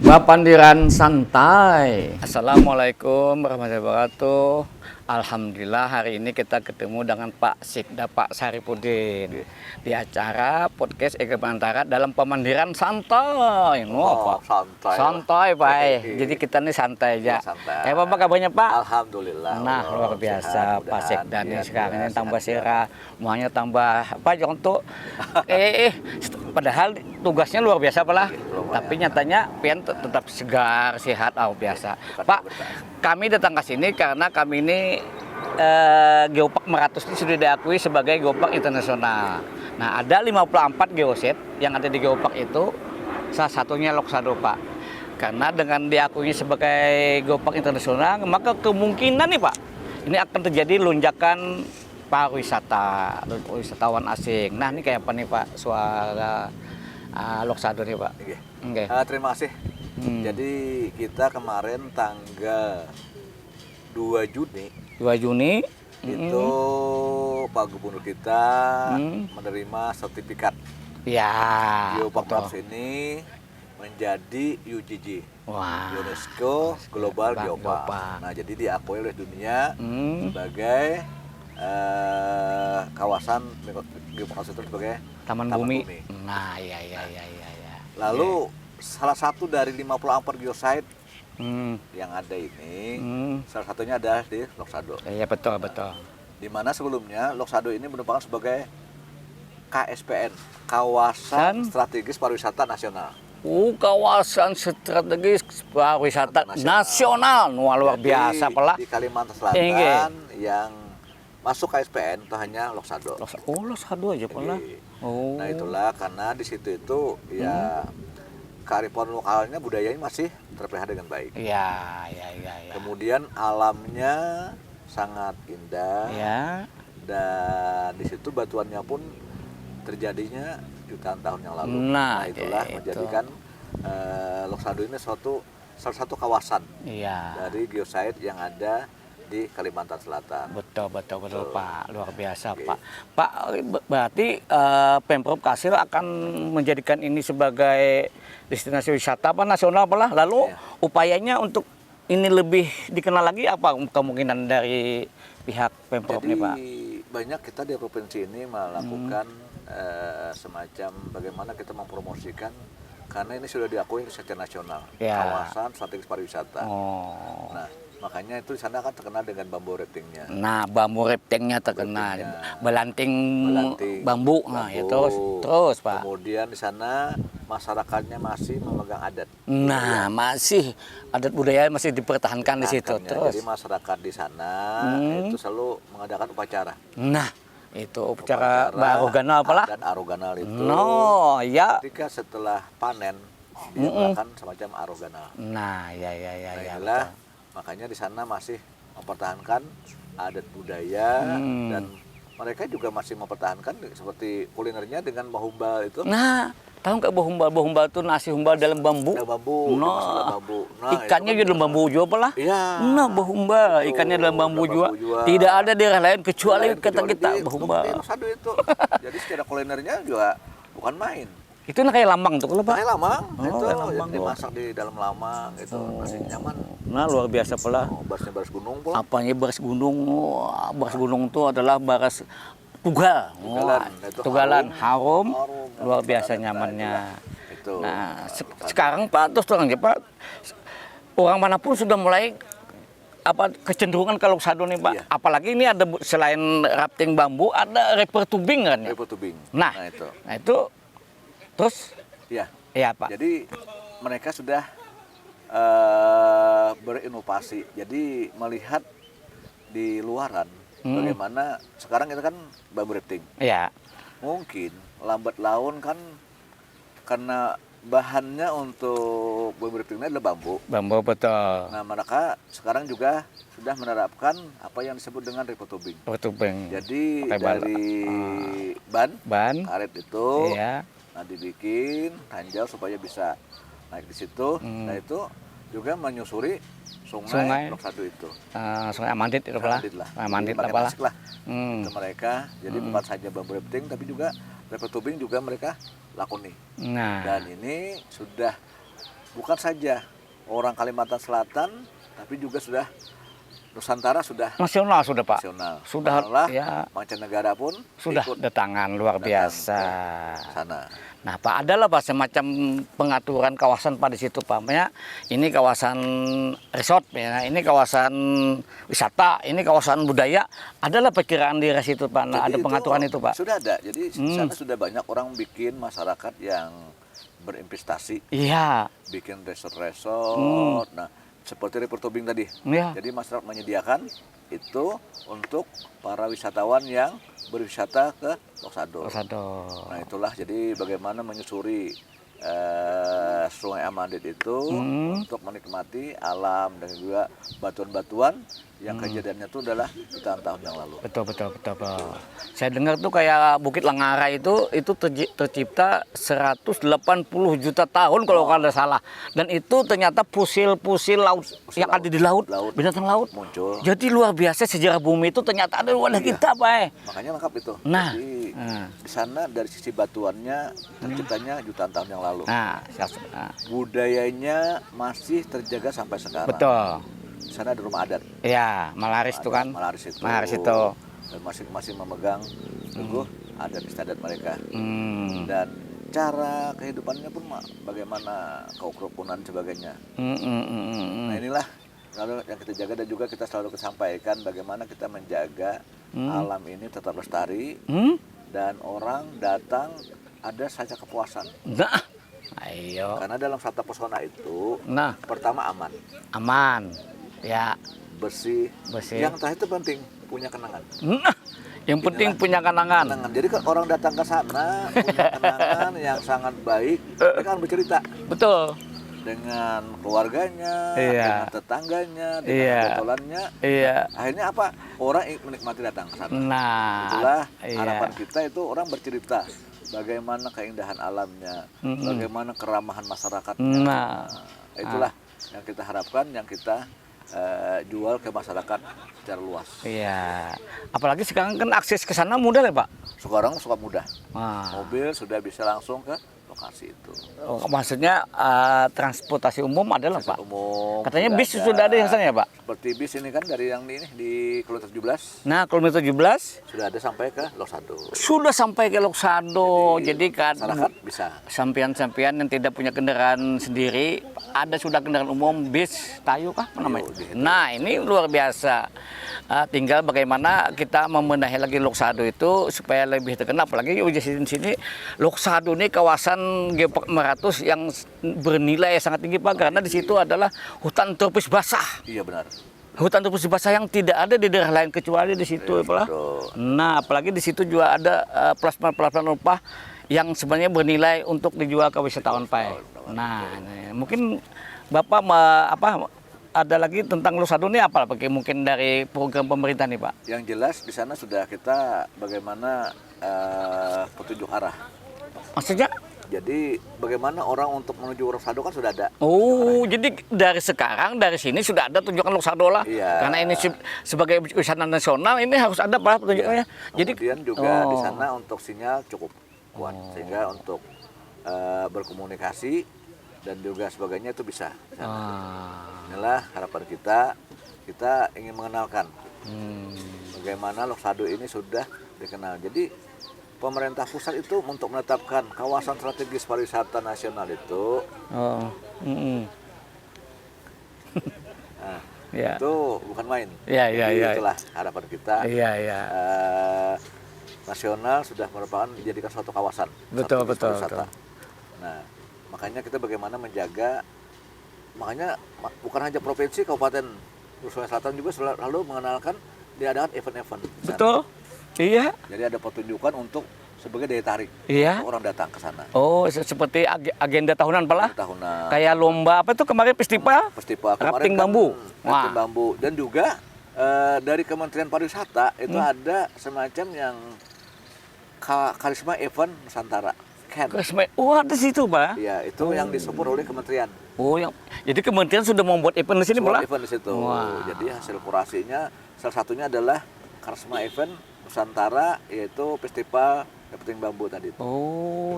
Papandiran santai. Assalamualaikum warahmatullahi wabarakatuh. Alhamdulillah hari ini kita ketemu dengan Pak Sikda Pak Saripudin di acara podcast Ega Bantara dalam pemandiran santai. Apa? Santai, Pak. Jadi kita nih santai aja. Santai. Apa kabarnya, Pak? Alhamdulillah. Nah, luar biasa Pak Sikda nih sekarang ini tambah sirah, semuanya tambah apa contoh. Padahal tugasnya luar biasa pala. Tapi nyatanya pian tetap segar, sehat, biasa. Pak, kami datang ke sini karena kami ini Geopark Meratus ini sudah diakui sebagai Geopark internasional. Nah, ada 54 geoset yang ada di Geopark itu, salah satunya Loksado, Pak. Karena dengan diakui sebagai Geopark internasional, maka kemungkinan nih, Pak, ini akan terjadi lonjakan pariwisata, wisatawan asing. Nah, ini kayak apa nih, Pak, suara Loksado nih, Pak? Okay. Terima kasih. Jadi kita kemarin tanggal 2 Juni itu Pak Gubernur kita menerima sertifikat Geopark Meratus ini menjadi UGG, UNESCO Global Geopark. Nah, jadi diakui oleh dunia sebagai kawasan Geopark itu sebagai Taman Bumi. Nah, iya. Lalu salah satu dari 54 geosite yang ada ini, salah satunya ada di Loksado. Iya, betul. Di mana sebelumnya Loksado ini merupakan sebagai KSPN, Kawasan Strategis Pariwisata Nasional. Kawasan strategis pariwisata nasional. Luar biasa pala. Di Kalimantan Selatan yang masuk KSPN itu hanya Loksado. Loksado aja pala. Nah, itulah karena di situ itu ya kearifan lokalnya, budayanya masih terpelihara dengan baik. Iya. Kemudian alamnya sangat indah. Ya. Dan di situ batuannya pun terjadinya jutaan tahun yang lalu. Nah, itulah menjadikan Loksado ini salah satu kawasan dari geosite yang ada di Kalimantan Selatan. Betul, Pak. Luar biasa, Pak. Pak, berarti Pemprov Kalsel akan menjadikan ini sebagai destinasi wisata nasional pala. Lalu upayanya untuk ini lebih dikenal lagi apa kemungkinan dari pihak Pemprov nih, Pak? Banyak kita di provinsi ini melakukan semacam bagaimana kita mempromosikan, karena ini sudah diakui secara nasional, kawasan strategis pariwisata. Nah, makanya itu di sana kan terkenal dengan bambu raftingnya. Nah, bambu raftingnya terkenal, belanting bambu. Nah, ya terus, Pak. Kemudian di sana masyarakatnya masih memegang adat. Nah, masih adat budaya masih dipertahankan di situ. Terus. Jadi masyarakat di sana itu selalu mengadakan upacara. Nah, itu upacara aroganal apalah? Dan aroganal itu. Ketika setelah panen dia melakukan semacam aroganal. Nah, ya. Makanya di sana masih mempertahankan adat budaya dan mereka juga masih mempertahankan seperti kulinernya dengan bahumbal itu. Nah, tahu nggak bahumbal itu nasi humbal dalam bambu? Dalam bambu. Nah, ikannya juga dalam bambu juga pala. Iya. Nah, bahumbal ikannya dalam bambu juga. Tidak ada daerah lain kecuali kita bahumbal. Itu. Jadi secara kulinernya juga bukan main. Itu kayak lamang tuh kalau, Pak? Kayak lamang, dimasak di dalam lamang gitu, masih nyaman. Nah, luar biasa pula. Barasnya baras gunung pula. Apanya baras gunung? Baras gunung itu adalah baras tugal. Tugalan harum, luar biasa nyamannya. Nah, sekarang Pak, terus terang aja Pak, orang manapun sudah mulai kecenderungan kalau Loksado nih, Pak. Apalagi ini ada selain rafting bambu, ada river tubing kan ya? River tubing. Nah itu terus? Iya, Pak. Jadi mereka sudah berinovasi. Jadi melihat di luaran bagaimana sekarang itu kan bambu rafting. Iya. Mungkin lambat laun kan karena bahannya untuk bambu rafting ini adalah bambu. Bambu, betul. Nah, mereka sekarang juga sudah menerapkan apa yang disebut dengan river tubing. Jadi dari ban karet itu dibikin tanjau supaya bisa naik di situ. Nah, itu juga menyusuri sungai Loksado itu. Sungai Amandit itu lah. Amandit lah. Itu mereka. Jadi bukan saja bambu rafting tapi juga river tubing juga mereka lakoni. Dan ini sudah bukan saja orang Kalimantan Selatan, tapi juga sudah Nusantara, sudah nasional sudah Pak. Nasional. Sudah Malah ya. mancanegara pun Sudah datangan luar biasa. Sana. Nah Pak, adalah Pak semacam pengaturan kawasan Pak di situ Pak. Makanya ini kawasan resort ya, ini kawasan wisata, ini kawasan budaya. Adalah perkiraan di situ Pak. Nah, ada pengaturan itu Pak. Sudah ada. Jadi di sana sudah banyak orang bikin masyarakat yang berinvestasi. Iya. Bikin resort-resort. Nah, seperti report tubing tadi. Ya. Jadi masyarakat menyediakan itu untuk para wisatawan yang berwisata ke Loksado. Nah itulah, jadi bagaimana menyusuri Sungai Amandit itu untuk menikmati alam dan juga batuan-batuan yang kejadiannya itu adalah jutaan tahun yang lalu. Betul. Saya dengar tuh kayak Bukit Langara itu tercipta 180 juta tahun kalau nggak salah. Dan itu ternyata fosil laut yang ada di laut, binatang laut muncul. Jadi luar biasa sejarah bumi itu ternyata ada di wadah kita, Pak. Makanya lengkap itu. Nah, jadi di sana dari sisi batuannya terciptanya jutaan tahun yang lalu. Budayanya masih terjaga sampai sekarang. Betul. Di sana ada rumah adat. Iya, Malaris itu kan. Malaris itu. Dan masing-masing memegang teguh adat istiadat mereka. Dan cara kehidupannya pun bagaimana kerukunan sebagainya. Nah inilah lalu yang kita jaga, dan juga kita selalu sampaikan bagaimana kita menjaga alam ini tetap lestari dan orang datang ada saja kepuasan. Nah, ayo. Karena dalam Wisata Pesona itu, pertama aman. Ya, bersih. Yang terakhir itu penting, punya kenangan. Yang penting punya kenangan. Jadi kan orang datang ke sana punya kenangan yang sangat baik, mereka akan bercerita. Betul. Dengan keluarganya, dengan tetangganya, dengan betulannya. Akhirnya apa? Orang menikmati datang ke sana. Nah, itulah harapan kita, itu orang bercerita bagaimana keindahan alamnya, bagaimana keramahan masyarakatnya. Nah, itulah yang kita harapkan, yang kita jual ke masyarakat secara luas. Iya. Apalagi sekarang kan akses ke sana mudah ya Pak? Sekarang suka mudah. Mobil sudah bisa langsung ke lokasi itu. Maksudnya transportasi umum adalah Pak? Umum. Katanya bis sudah ada di sana ya Pak? Seperti bis ini kan dari yang ini di kilometer 17. Nah, kilometer 17 sudah ada sampai ke Loksado. Sudah sampai ke Loksado. Jadi kan masyarakat bisa. Sampian-sampian yang tidak punya kendaraan sendiri, ada sudah kendaraan umum, bis, tayu kah namanya? Nah, ini luar biasa. Tinggal bagaimana kita membenahi lagi Loksado itu supaya lebih terkenal. Apalagi di sini Loksado ini kawasan Geopark Meratus yang bernilai sangat tinggi Pak, karena di situ adalah hutan tropis basah. Iya benar. Hutan tropis basah yang tidak ada di daerah lain kecuali di situ, Pak. Nah, apalagi di situ juga ada plasma rempah yang sebenarnya bernilai untuk dijual ke wisatawan Pak. Nah, mungkin Bapak ada lagi tentang Loksado ini apa mungkin dari program pemerintah nih Pak? Yang jelas di sana sudah kita bagaimana petunjuk arah. Maksudnya? Jadi bagaimana orang untuk menuju Loksado kan sudah ada. Oh, jadi dari sini sudah ada tunjukan Loksado lah. Iya. Karena ini sebagai wisata nasional ini harus ada Pak tunjukannya. Iya. Jadi kemudian juga di sana untuk sinyal cukup kuat sehingga untuk berkomunikasi dan juga sebagainya itu bisa. Inilah harapan kita ingin mengenalkan bagaimana Loksado ini sudah dikenal. Jadi pemerintah pusat itu untuk menetapkan kawasan strategis pariwisata nasional itu, itu bukan main. Itulah harapan kita. Nasional sudah merupakan dijadikan suatu kawasan. Betul. Nah, makanya kita bagaimana menjaga, makanya bukan hanya provinsi, kabupaten Sulawesi Selatan juga selalu mengenalkan diadakan event-event. Betul. Iya. Jadi ada pertunjukan untuk sebagai daya tarik orang datang ke sana. Oh, seperti agenda tahunan pala? Tahunan. Kayak lomba apa tuh kemarin festival? Rafting bambu. Rafting bambu. Dan juga dari Kementerian Pariwisata itu ada semacam yang karisma event Nusantara. Ada situ Pak? Iya, itu yang disupport oleh kementerian. Jadi kementerian sudah membuat event di sini pula? Event di situ. Jadi hasil kurasinya salah satunya adalah karisma event Nusantara, yaitu festival Rafting bambu tadi.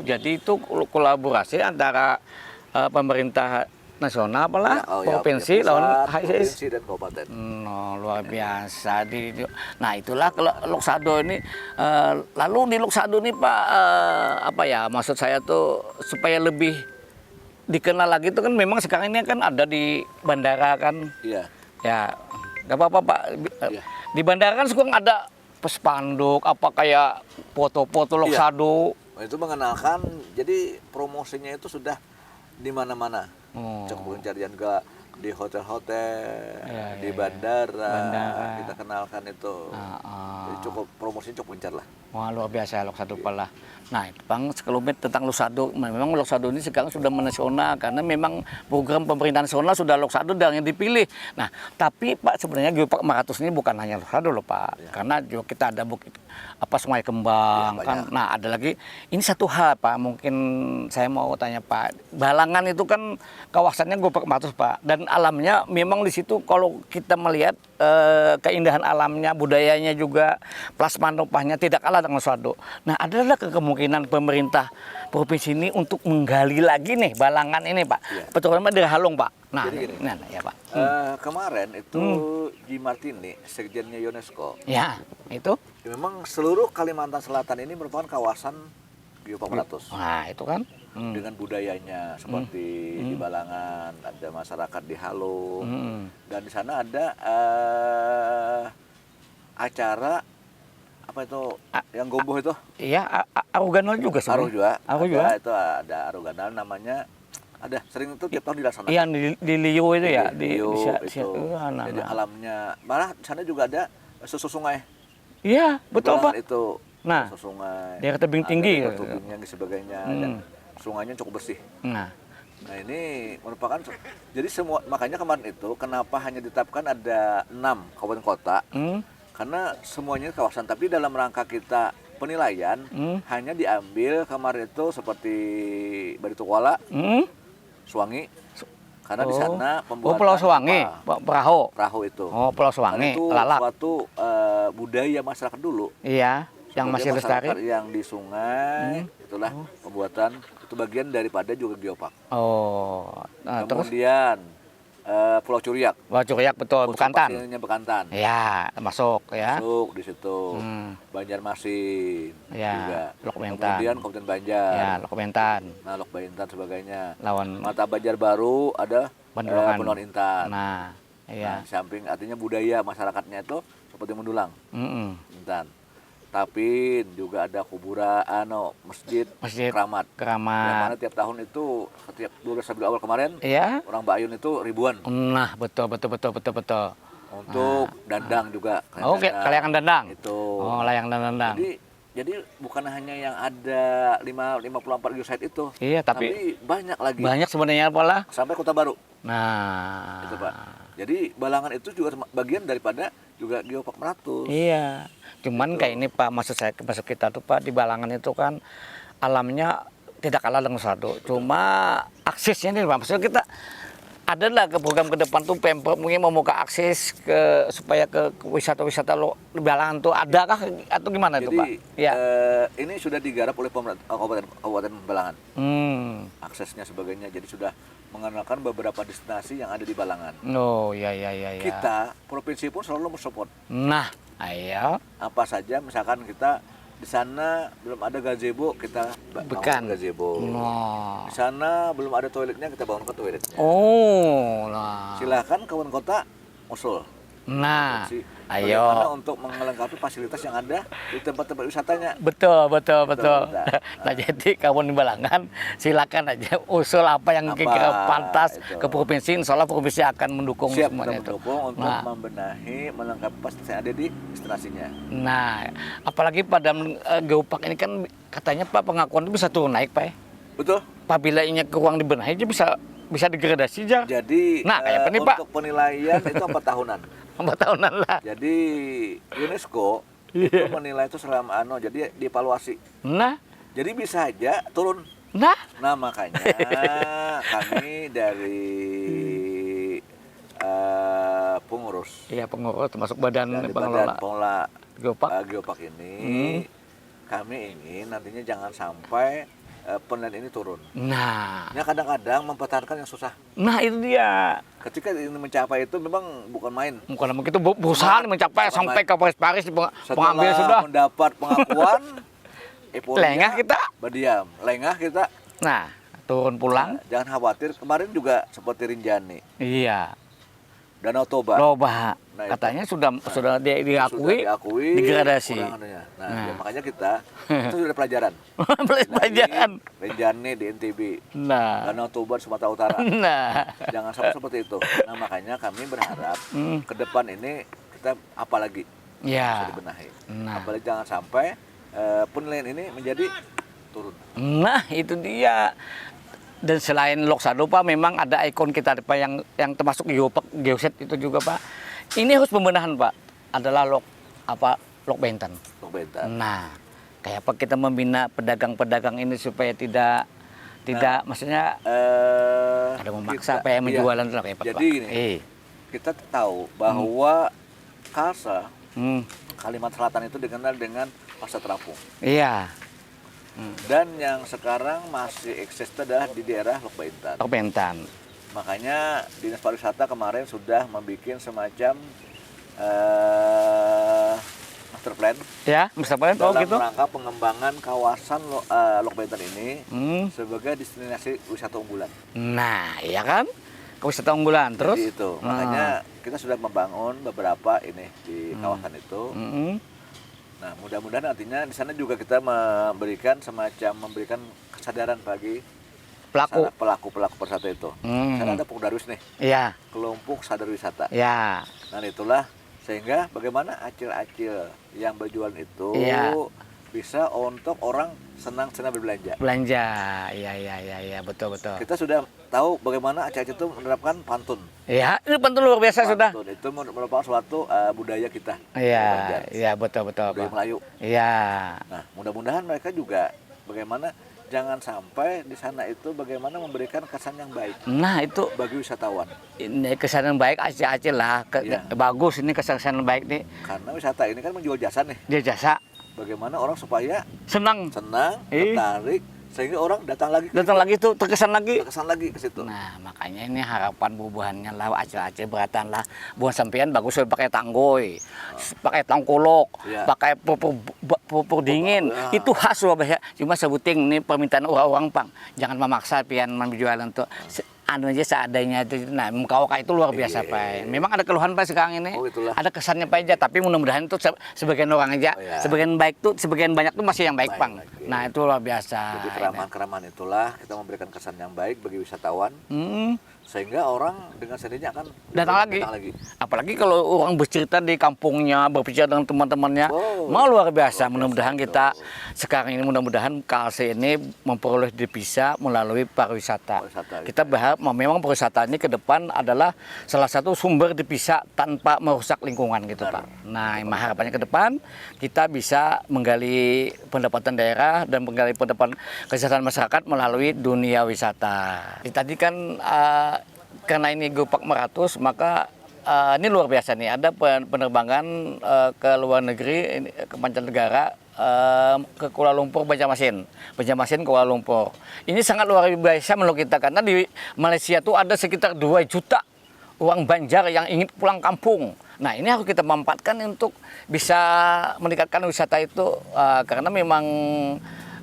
Jadi itu kolaborasi antara pemerintah nasional apalah, provinsi lawan provinsi dan kabupaten. Luar biasa. Nah itulah kalau Loksado ini. Lalu di Loksado ini Pak, apa ya maksud saya tuh supaya lebih dikenal lagi itu kan memang sekarang ini kan ada di bandara kan. Iya. Ya, nggak apa-apa Pak. Iya. Di bandara kan sekarang ada spanduk apa kayak foto-foto Loksado. Iya. Itu mengenalkan, jadi promosinya itu sudah di mana-mana. Cukup pencarian enggak di hotel-hotel, di bandara, kita kenalkan itu. Jadi cukup promosinya cukup gencar lah. Wah luar biasa Loksado lah. Nah Bang sekelumit tentang Loksado, memang Loksado ini sekarang sudah menasional karena memang program pemerintah nasional sudah Loksado yang dipilih. Nah tapi Pak sebenarnya Geopark Maratus ini bukan hanya Loksado loh Pak, karena juga kita ada bukit apa Sungai Kembang kan. Nah ada lagi ini satu hal Pak, mungkin saya mau tanya Pak, Balangan itu kan kawasannya Geopark Maratus Pak, dan alamnya memang di situ kalau kita melihat keindahan alamnya, budayanya juga, plasma rempahnya tidak kalah dengan Loksado. Nah, adalah kemungkinan pemerintah provinsi ini untuk menggali lagi nih Balangan ini, Pak. Iya. Terutama dari Halong, Pak. Nah, ya, Pak. Kemarin itu G. Martini, sekjennya UNESCO. Ya, itu. Memang seluruh Kalimantan Selatan ini merupakan kawasan Geopark Maratus. Nah, itu kan. Dengan budayanya seperti di Balangan, ada masyarakat di Halong, dan di sana ada acara apa itu yang gomboh itu? Iya, Aruganal juga sih. Aru juga. Itu ada Aruganal namanya. Ada sering itu tiap tahun dilaksanakan. Iya di Liu itu ya, di Liu itu. Jadi alamnya, malah di sana juga ada susu sungai. Iya, betul Pak. Itu nah, susu sungai. Daerah tebing tinggi. Tebingnya dan sebagainya. Sungainya cukup bersih. Nah ini merupakan, jadi semua, makanya kemarin itu kenapa hanya ditetapkan ada 6 kabupaten kota, karena semuanya kawasan, tapi dalam rangka kita penilaian hanya diambil kemarin itu seperti Baritukwala, Suwangi, karena di sana pembuatan Pulau Suwangi, perahu itu. Pulau Suwangi, itu Lalak. Suatu budaya masyarakat dulu. Iya. Yang masih lestari, yang di sungai, itulah pembuatan, itu bagian daripada juga Geopark. Nah, kemudian Pulau Curiak. Pulau Curiak betul, Bekantan. Bekantan. Ya, masuk ya. Masuk di situ. Banjarmasin. Ya. Juga. Lokbentan. Kemudian Kabupaten Banjar. Ya, Lokbentan. Nah, Lokbentan sebagainya. Lawan Mata Banjar Baru ada Bendulan Intan. Nah, iya. Nah, samping artinya budaya masyarakatnya itu seperti Mendulang. Intan. Tapi juga ada kuburan, masjid Keramat. Yang mana tiap tahun itu setiap 12 Rabiul Awal kemarin, orang Bayun itu ribuan. Nah, betul. Untuk dandang juga. Layangan dandang. Itu. Layangan dandang. Jadi bukan hanya yang ada 54 geosite itu. Iya, tapi banyak lagi. Banyak sebenarnya apalah. Sampai Kota Baru. Nah, itu Pak. Jadi Balangan itu juga bagian daripada juga Geopark Maratus. Iya. Cuman kayak ini Pak, maksud kita tuh Pak, di Balangan itu kan alamnya tidak kalah dengan Loksado. Cuma aksesnya nih Pak, maksudnya kita adalah ke program ke depan tuh Pemprov mungkin membuka akses supaya ke wisata-wisata Balangan tuh adakah atau gimana itu Pak? Ya. Ini sudah digarap oleh Kabupaten Balangan. Aksesnya sebagainya, jadi sudah mengenalkan beberapa destinasi yang ada di Balangan. Iya. Kita provinsi pun selalu mensupport. Nah, ayo. Apa saja, misalkan kita di sana belum ada gazebo, kita bangun gazebo. Di sana belum ada toiletnya, kita bangunkan toiletnya. Silakan kawan kota usul. Nah, ayo. Karena untuk melengkapi fasilitas yang ada di tempat-tempat wisatanya. Betul. Nah, jadi kawan di Balangan silakan aja usul apa yang kira-kira pantas ke provinsi. Insya Allah provinsi akan mendukung semuanya itu. Mendukung untuk membenahi, melengkapi fasilitas yang ada di destinasinya. Nah, apalagi pada Geopark ini kan katanya Pak pengakuan itu bisa turun naik Pak. Betul. Apabila ini kurang dibenahi itu bisa degradasi aja. Jadi kayak ini, Pak. Untuk penilaian itu 4 tahunan. 4 tahunan lah. Jadi UNESCO itu menilai itu selama jadi dievaluasi. Nah, jadi bisa aja turun. Nah, makanya kami dari pengurus. Iya, pengurus termasuk badan pengelola Geopark ini kami ingin nantinya jangan sampai penilaian ini turun. Nah, ya kadang-kadang mempertahankan yang susah. Nah itu dia. Ketika ini mencapai itu memang bukan main. Bukan begitu, berusaha mencapai sampai ke Paris pengambil sudah. Setelah mendapat pengakuan, lengah kita. Berdiam, lengah kita. Nah, turun pulang. Nah, jangan khawatir, kemarin juga seperti Rinjani. Iya. Danau Toba. Nah, katanya sudah diakui, degradasi. Ya, makanya kita itu sudah pelajaran. Pelajaran. Rinjani di NTB. Nah. Danau Toba di Sumatera Utara. Nah. Jangan sampai seperti itu. Nah, makanya kami berharap ke depan ini kita apalagi bisa dibenahi. Nah. Apalagi jangan sampai penilaian ini menjadi turun. Nah, itu dia. Dan selain Lok Sado Pak, memang ada ikon kita Pak yang termasuk geoset itu juga Pak. Ini harus pembenahan Pak. Adalah Lok Benten. Lok Benten. Nah, kayak apa kita membina pedagang-pedagang ini supaya tidak maksudnya ada memaksa apa yang menjualan itu kayak Pak. Jadi ini kita tahu bahwa Kalsa Kalimantan Selatan itu dikenal dengan pasar terapung. Iya. Dan yang sekarang masih eksis adalah di daerah Lok Benten. Lok Benten. Makanya Dinas Pariwisata kemarin sudah membuat semacam master plan. Ya, master plan dalam gitu. rangka pengembangan kawasan Lok Benten ini sebagai destinasi wisata unggulan. Nah, iya kan? Wisata unggulan terus. Jadi itu. Makanya kita sudah membangun beberapa ini di kawasan itu. Nah, mudah-mudahan nantinya di sana juga kita memberikan kesadaran bagi pelaku pariwisata itu. Sana ada Pokdarwis nih. Iya. Kelompok sadar wisata. Iya. Nah, itulah sehingga bagaimana acil-acil yang berjualan itu bisa untuk orang senang-senang berbelanja. Belanja. Iya, betul. Kita sudah tahu bagaimana acil-acil itu menerapkan pantun. Iya, ini pantun luar biasa pantun sudah. Itu merupakan suatu budaya kita. Iya, betul. Budaya Melayu. Iya. Nah, mudah-mudahan mereka juga bagaimana jangan sampai di sana itu bagaimana memberikan kesan yang baik. Nah, itu bagi wisatawan. Ini kesan yang baik acil-acil lah. Bagus ini kesan yang baik nih. Karena wisata ini kan menjual jasa nih. Dia jasa. Bagaimana orang supaya senang, tertarik, sehingga orang datang lagi tuh terkesan lagi ke situ. Nah, makanya ini harapan bubuhannya lah acil-acil beratan lah. Buat sampean bagus pakai tanggoy, pakai tangkolok, pakai pupur dingin. Itu khas loh bahaya. Cuma sebuting ini permintaan orang-orang Pang. Jangan memaksa pian menjualan tuh. Anu aja seadanya itu. Nah, Mukawaka itu luar biasa Pak. Memang ada keluhan Pak sekarang ini. Ada kesannya Pak aja, tapi mudah-mudahan itu sebagian orang aja. Sebagian baik tuh, sebagian banyak tuh masih yang baik Pang. Nah, itu luar biasa. Jadi keramahan-keramahan itulah kita memberikan kesan yang baik bagi wisatawan. Sehingga orang dengan sendirinya akan datang lagi. Apalagi kalau orang bercerita di kampungnya, berbicara dengan teman-temannya, luar biasa. Mudah-mudahan kita sekarang ini Kalsa ini memperoleh devisa melalui pariwisata. Kita berharap memang pariwisata ini ke depan adalah salah satu sumber devisa tanpa merusak lingkungan gitu Pak. Nah, harapannya ke depan kita bisa menggali pendapatan daerah dan menggali pendapatan kesejahteraan masyarakat melalui dunia wisata. Tadi kan karena ini Geopark Meratus, maka ini luar biasa nih, ada penerbangan ke luar negeri, ke mancanegara, ke Kuala Lumpur, Banjarmasin, Kuala Lumpur. Ini sangat luar biasa menurut kita, karena di Malaysia tuh ada sekitar 2 juta orang Banjar yang ingin pulang kampung. Nah, ini harus kita manfaatkan untuk bisa meningkatkan wisata itu, karena memang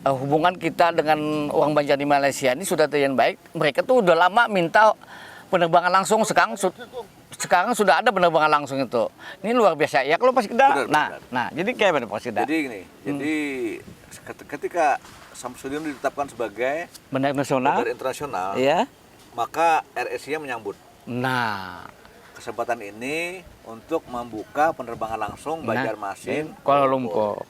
hubungan kita dengan orang Banjar di Malaysia ini sudah terjadi baik. Mereka tuh udah lama minta penerbangan langsung, sekarang sudah ada penerbangan langsung itu. Ini luar biasa ya kalau Pak Sikda. Nah, jadi kayak mana Pak Sikda? Jadi gini, jadi ketika Samsudin ditetapkan sebagai bandar internasional, maka Air Asia menyambut. Nah, kesempatan ini untuk membuka penerbangan langsung Banjarmasin Kuala Lumpur.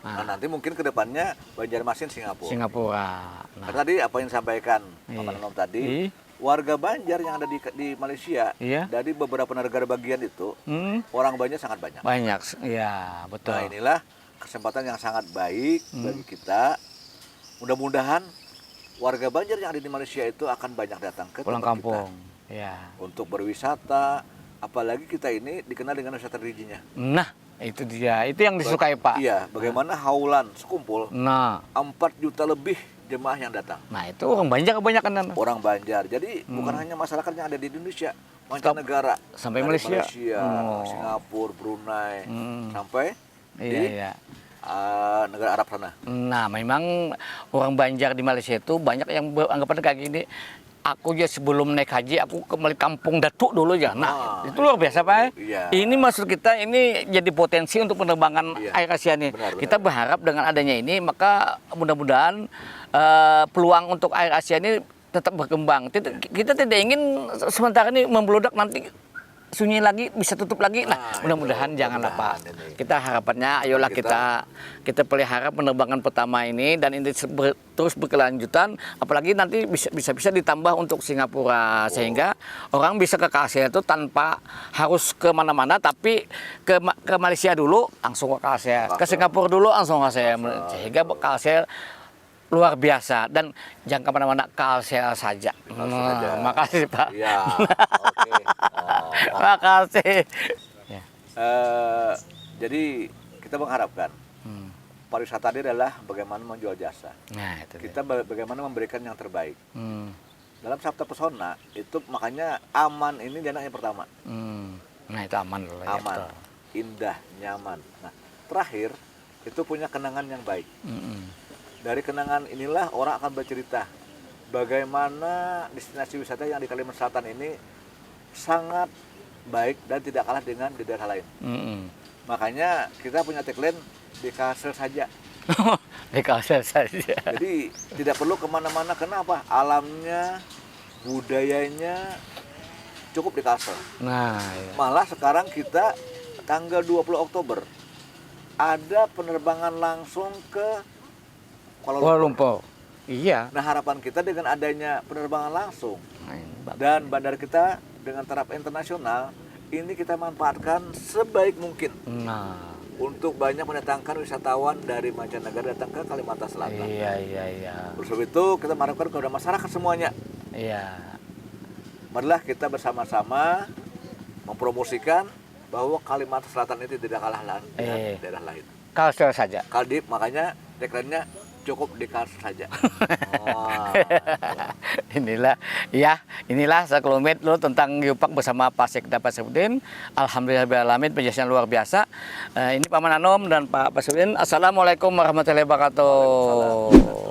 Nah, nanti mungkin kedepannya Banjarmasin Singapura. Nah, tadi apa yang disampaikan Pak Nanom tadi, warga Banjar yang ada di Malaysia, dari beberapa negara bagian itu, orang Banjar sangat banyak. Iya, betul. Nah, inilah kesempatan yang sangat baik bagi kita. Mudah-mudahan warga Banjar yang ada di Malaysia itu akan banyak datang ke pulang kampung. Untuk berwisata, apalagi kita ini dikenal dengan wisata religinya. Nah, itu dia, itu yang disukai Pak. Iya, bagaimana haulan sekumpul 4 juta lebih jemaah yang datang. Nah itu orang Banjar kebanyakan. Orang Banjar. Jadi bukan hanya masyarakat yang ada di Indonesia, mancanegara. Sampai Malaysia, Singapura, Brunei, sampai iya. Negara Arab sana. Nah memang orang Banjar di Malaysia itu banyak yang beranggapan kayak gini. Aku aja sebelum naik haji, aku kembali kampung Datuk dulu ya. Nah, itu luar biasa Pak. Iya. Ini maksud kita, ini jadi potensi untuk penerbangan Air Asia nih. Benar. Kita berharap dengan adanya ini, maka mudah-mudahan peluang untuk Air Asia ini tetap berkembang. Kita tidak ingin sementara ini membludak, nanti sunyi lagi, bisa tutup lagi. Nah, mudah-mudahan janganlah Pak. Kita harapannya, ayolah kita pelihara penerbangan pertama ini, dan ini terus berkelanjutan. Apalagi nanti bisa ditambah untuk Singapura, sehingga orang bisa ke KLCL itu tanpa harus ke mana-mana, tapi ke Malaysia dulu langsung ke KLCL, ke Singapura dulu langsung ke KLCL, sehingga KLCL luar biasa, dan jangan kemana-mana, KLCL saja. Makasih Pak. Ya, oke. Makasih. Jadi kita mengharapkan pariwisata ini adalah bagaimana menjual jasa. Nah, itu kita bagaimana memberikan yang terbaik. Dalam Sabta Pesona itu makanya aman ini jangan yang pertama. Nah itu aman loh. Aman, indah, nyaman. Nah terakhir itu punya kenangan yang baik. Dari kenangan inilah orang akan bercerita bagaimana destinasi wisata yang di Kalimantan Selatan ini sangat baik dan tidak kalah dengan di daerah lain. Makanya kita punya tagline di KLCL saja. Di KLCL saja. Jadi tidak perlu kemana-mana. Kenapa? Alamnya, budayanya cukup di KLCL. Nah, iya. Malah sekarang kita tanggal 20 Oktober ada penerbangan langsung ke Kuala Lumpur. Iya. Nah harapan kita dengan adanya penerbangan langsung dan bandar kita dengan taraf internasional ini kita manfaatkan sebaik mungkin. Nah, untuk banyak mendatangkan wisatawan dari mancanegara datang ke Kalimantan Selatan. Iya. Oleh sebab itu kita mengharapkan kepada masyarakat semuanya. Iya. Marilah kita bersama-sama mempromosikan bahwa Kalimantan Selatan itu tidak kalah dengan daerah lain. KLCL saja. Kaldip, makanya tagline-nya cukup di KLCL saja. Inilah sekelumit lo tentang Geopark bersama Pak Sekda Pak Safruddin. Alhamdulillahirrahmanirrahim, penjelasan luar biasa. Ini Pak Mananom dan Pak Safruddin. Assalamualaikum warahmatullahi wabarakatuh.